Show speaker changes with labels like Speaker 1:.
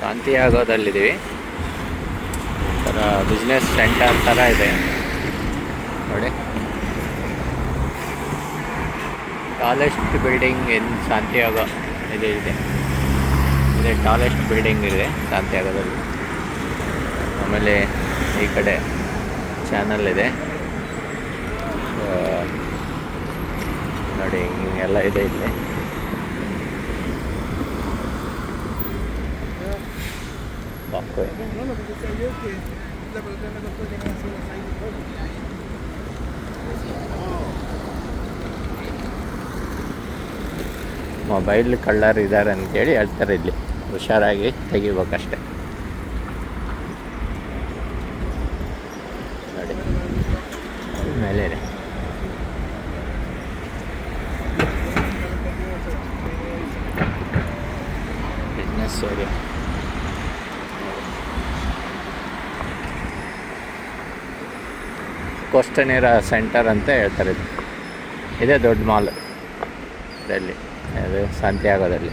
Speaker 1: ಸಾಂತಿಯಾಗೋದಲ್ಲಿದ್ದೀವಿ. ಒಂಥರ business centre ಥರ ಇದೆ ನೋಡಿ. ಟಾಲೆಸ್ಟ್ ಬಿಲ್ಡಿಂಗ್ ಇನ್ ಸಾಂತಿಯಾಗೋ ಇದೆ ಟಾಲೆಸ್ಟ್ ಬಿಲ್ಡಿಂಗ್ ಇದೆ ಸಾಂತಿಯಾಗೋದಲ್ಲಿ. ಆಮೇಲೆ ಈ ಕಡೆ ಚಾನಲ್ ಇದೆ ನೋಡಿ, ಹಿಂಗೆಲ್ಲ ಇದೆ ಇಲ್ಲಿ. ಮೊಬೈಲ್ ಕಳ್ಳರು ಇದ್ದಾರೆ ಅಂತೇಳಿ ಹೇಳ್ತಾರೆ ಇಲ್ಲಿ. ಹುಷಾರಾಗಿ ತೆಗಿಬೇಕಷ್ಟೆ ನೋಡಿ. ಮೇಲೆ ಬಿಸ್ನೆಸ್ ಏರಿಯಾ. ಕೋಸ್ಟನೇರಾ ಸೆಂಟರ್ ಅಂತ ಹೇಳ್ತಾರೆ. ಇದೇ ದೊಡ್ಡ ಮಾಲ್ ದಲ್ಲಿ, ಅದು ಸಾಂತಿಯಾಗೋದಲ್ಲಿ.